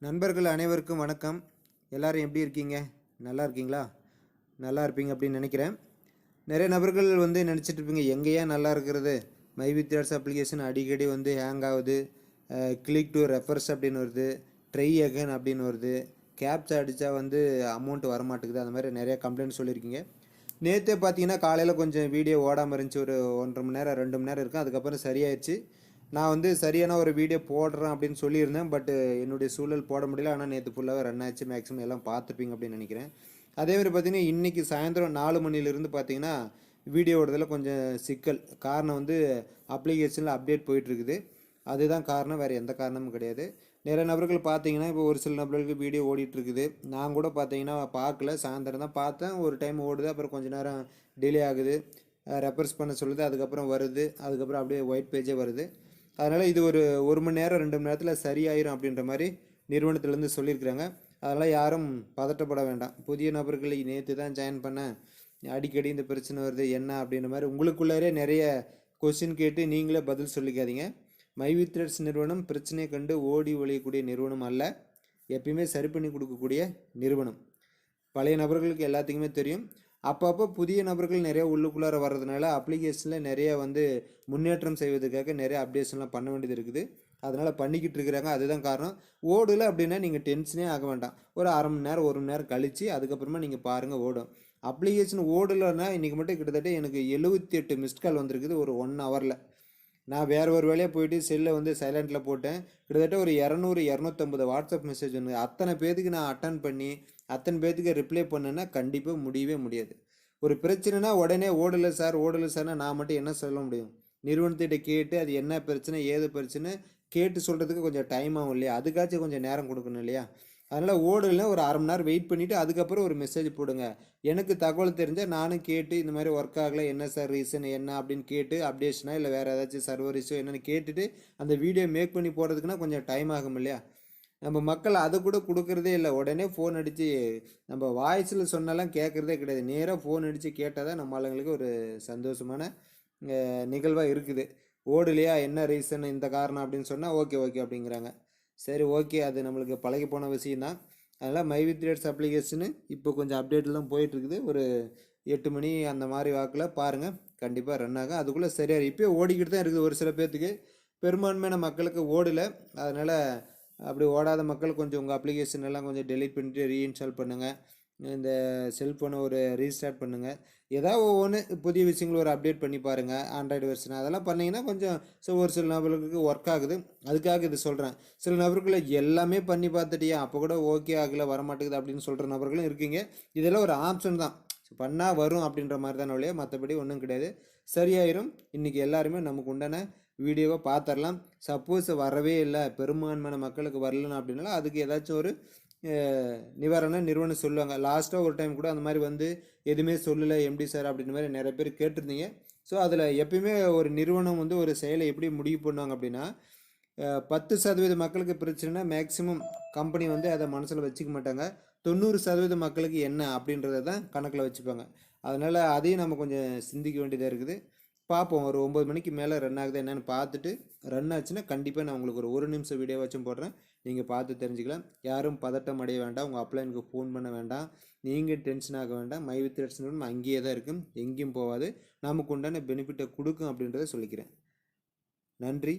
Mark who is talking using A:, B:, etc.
A: நண்பர்கள் அனைவருக்கும் வணக்கம். எல்லாரும் எப்படி இருக்கீங்க? நல்லா இருக்கீங்களா? நல்லா இருப்பீங்க அப்படின்னு நினைக்கிறேன். நிறைய நபர்கள் நினச்சிட்டு இருப்பீங்க, எங்கேயா நல்லா இருக்கிறது, மை வித் யார்ஸ் அப்ளிகேஷன் அடிக்கடி ஹேங் ஆகுது, கிளிக் டு ரெஃபர்ஸ் அப்படின்னு வருது, ட்ரை அகன் அப்படின்னு வருது, கேப்சா அடித்தா அமௌண்ட் வரமாட்டேங்குது, அந்த மாதிரி நிறைய கம்ப்ளைண்ட் சொல்லியிருக்கீங்க. நேற்றே பார்த்தீங்கன்னா காலையில் கொஞ்சம் வீடியோ ஓடாமல் இருந்துச்சு, ஒரு 1.5 மணி நேரம் 2 மணி நேரம் இருக்கும். அதுக்கப்புறம் சரியாயிடுச்சு. நான் சரியான ஒரு வீடியோ போடுறேன் அப்படின்னு சொல்லியிருந்தேன். பட்டு என்னுடைய சூழல் போட முடியல. ஆனால் நேற்று ஃபுல்லாகவே ரன் ஆச்சு. மேக்ஸிமம் எல்லாம் பார்த்துப்பீங்க அப்படின்னு நினைக்கிறேன். அதேமாதிரி பார்த்தீங்கன்னா இன்றைக்கி சாயந்தரம் 4 மணிலேருந்து பார்த்தீங்கன்னா வீடியோ ஓடுறதுல கொஞ்சம் சிக்கல். காரணம் அப்ளிகேஷனில் அப்டேட் போயிட்டுருக்குது. அதுதான் காரணம், வேறு எந்த காரணமும் கிடையாது. நிறைய நபர்கள் பார்த்தீங்கன்னா இப்போ ஒரு சில நபர்களுக்கு வீடியோ ஓடிட்டுருக்குது. நான் கூட பார்த்தீங்கன்னா பார்க்கல, சாயந்தரம் தான் பார்த்தேன். ஒரு டைம் ஓடுது, அப்புறம் கொஞ்சம் நேரம் டிலே ஆகுது, ரெஃபர்ஸ் பண்ண சொல்லுது, அதுக்கப்புறம் வருது, அதுக்கப்புறம் அப்படியே ஒயிட் பேஜே வருது. அதனால் இது ஒரு மணி நேரம் 2 மணி நேரத்தில் சரியாயிரும் அப்படின்ற மாதிரி நிறுவனத்துலேருந்து சொல்லியிருக்கிறாங்க. அதனால் யாரும் பதட்டப்பட வேண்டாம். புதிய நபர்களை நேற்று தான் ஜாயின் பண்ணேன், அடிக்கடி இந்த பிரச்சனை வருது என்ன அப்படின்ற மாதிரி உங்களுக்குள்ளாரே நிறைய கொஸ்டின் கேட்டு நீங்களே பதில் சொல்லிக்காதீங்க. மை வித் யார்ஸ் நிறுவனம் பிரச்சனையை கண்டு ஓடி ஒழியக்கூடிய நிறுவனம் அல்ல, எப்பயுமே சரி பண்ணி கொடுக்கக்கூடிய நிறுவனம். பழைய நபர்களுக்கு எல்லாத்துக்குமே தெரியும். அப்பப்போ புதிய நபர்கள் நிறைய உள்ளுக்குள்ளார வர்றதுனால அப்ளிகேஷனில் நிறைய முன்னேற்றம் செய்வதற்காக நிறைய அப்டேஷன்லாம் பண்ண வேண்டியது இருக்குது. அதனால் பண்ணிக்கிட்டு இருக்கிறாங்க. அதுதான் காரணம். ஓடலை அப்படின்னா நீங்கள் டென்ஷனே ஆக வேண்டாம். ஒரு அரை மணி நேரம் 1 மணி நேரம் கழித்து அதுக்கப்புறமா நீங்கள் பாருங்கள் ஓடும். அப்ளிகேஷன் ஓடலைன்னா இன்றைக்கி மட்டும் கிட்டத்தட்ட எனக்கு 78 மிஸ்ட் கால் வந்திருக்குது ஒரு 1 ஹவரில். நான் வேறு ஒரு வேலையாக போயிட்டு செல்லை சைலண்டில் போட்டேன். கிட்டத்தட்ட ஒரு 200-250 வாட்ஸ்அப் மெசேஜ் வந்து அத்தனை பேத்துக்கு நான் அட்டன் பண்ணி அத்தனை பேத்துக்கு ரிப்ளை பண்ணேன்னா கண்டிப்பாக முடியவே முடியாது. ஒரு பிரச்சனைனா உடனே ஓடலை சார்னா நான் மட்டும் என்ன சொல்ல முடியும்? நிறுவனத்திட்ட கேட்டு அது என்ன பிரச்சனை ஏது பிரச்சனை கேட்டு சொல்கிறதுக்கு கொஞ்சம் டைம் ஆகும் இல்லையா? அதுக்காச்சும் கொஞ்சம் நேரம் கொடுக்கணும் இல்லையா? அதனால் ஓடலைன்னா ஒரு அரை மணி நேரம் வெயிட் பண்ணிவிட்டு அதுக்கப்புறம் ஒரு மெசேஜ் போடுங்க. எனக்கு தகவல் தெரிஞ்சால் நானும் கேட்டு இந்த மாதிரி ஒர்க் ஆகலை, என்ன சார் ரீசன் என்ன அப்படின்னு கேட்டு அப்டேஷனாக இல்லை வேறு ஏதாச்சும் சர்வர் இஷ்யூ என்னென்னு கேட்டுட்டு அந்த வீடியோ மேக் பண்ணி போடுறதுக்குன்னா கொஞ்சம் டைம் ஆகும் இல்லையா? நம்ம மக்கள் அதை கூட கொடுக்குறதே இல்லை. உடனே ஃபோன் அடித்து நம்ம வாய்ஸில் சொன்னாலாம் கேட்குறதே கிடையாது. நேராக ஃபோன் அடித்து கேட்டால் தான் நம்ம ஆளுங்களுக்கு ஒரு சந்தோஷமான நிகழ்வாக இருக்குது. ஓடலையா என்ன ரீசன் இந்த காரணம் அப்படின்னு சொன்னால் ஓகே அப்படிங்கிறாங்க. சரி ஓகே, அது நம்மளுக்கு பழகி போன விஷயந்தான். அதனால் மை வித் யார்ஸ் அப்ளிகேஷனு இப்போ கொஞ்சம் அப்டேட்லாம் போயிட்டுருக்குது. ஒரு 8 மணி அந்த மாதிரி வாக்கில் பாருங்கள், கண்டிப்பாக ரன் ஆகும். அதுக்குள்ளே சரியாக இப்போயே ஓடிக்கிட்டு தான் இருக்குது. ஒரு சில பேர்த்துக்கு, பெரும்பான்மையான மக்களுக்கு ஓடலை. அதனால் அப்படி ஓடாத மக்கள் கொஞ்சம் உங்கள் அப்ளிகேஷன் எல்லாம் கொஞ்சம் டெலீட் பண்ணிவிட்டு ரீஇன்ஸ்டால் பண்ணுங்கள். இந்த செல்ஃபோனை ஒரு ரீஸ்டார்ட் பண்ணுங்கள். ஏதாவது ஒவ்வொன்று புதிய விஷயங்கள் ஒரு அப்டேட் பண்ணி பாருங்கள். ஆண்ட்ராய்டு வெர்ஷன் அதெல்லாம் பண்ணிங்கன்னா கொஞ்சம் ஒரு சில நபர்களுக்கு ஒர்க் ஆகுது. அதுக்காக இது சொல்கிறேன். சில நபர்களை எல்லாமே பண்ணி பார்த்துட்டியா அப்போ கூட ஓகே ஆகலை வரமாட்டேங்குது அப்படின்னு சொல்கிற நபர்களும் இருக்கீங்க. இதெல்லாம் ஒரு ஆப்ஷன் தான், பண்ணால் வரும் அப்படின்ற மாதிரி தானே ஒழிய மற்றபடி ஒன்றும் கிடையாது. சரியாயிரும். இன்றைக்கி எல்லாருமே நமக்கு உண்டான வீடியோவை பார்த்துடலாம். சப்போஸ் வரவே இல்லை, பெரும்பான்மையான மக்களுக்கு வரலன்னு அப்படின்னாலும் அதுக்கு ஏதாச்சும் ஒரு நிவாரண நிறுவனம் சொல்லுவாங்க. லாஸ்ட்டாக ஒரு டைம் கூட அந்த மாதிரி எதுவுமே சொல்லலை எம்டி சார் அப்படின்ற மாதிரி நிறைய பேர் கேட்டிருந்தீங்க. ஸோ அதில் எப்பயுமே ஒரு நிறுவனம் ஒரு செயலை எப்படி முடிவு பண்ணுவாங்க அப்படின்னா, 10% மக்களுக்கு பிரச்சனைனா மேக்ஸிமம் கம்பெனி அதை மனசில் வச்சுக்க மாட்டாங்க. 90% மக்களுக்கு என்ன அப்படின்றத தான் கணக்கில் வச்சுப்பாங்க. அதனால் அதையும் நம்ம கொஞ்சம் சிந்திக்க வேண்டியதாக இருக்குது. பார்ப்போம், ஒரு 9 மணிக்கு மேலே ரன் ஆகுது என்னென்னு பார்த்துட்டு, ரன் ஆச்சுன்னா கண்டிப்பாக நான் உங்களுக்கு ஒரு நிமிஷம் வீடியோவாச்சும் போடுறேன். நீங்கள் பார்த்து தெரிஞ்சுக்கலாம். யாரும் பதட்டம் அடைய வேண்டாம். உங்கள் அப்ளைனுக்கு ஃபோன் பண்ண வேண்டாம். நீங்கள் டென்ஷன் ஆக வேண்டாம். மை வித் யார்ஸ் அங்கேயே தான் இருக்கும், எங்கேயும் போகாது. நமக்கு உண்டான பெனிஃபிட்டை கொடுக்கும் அப்படின்றத சொல்லிக்கிறேன். நன்றி.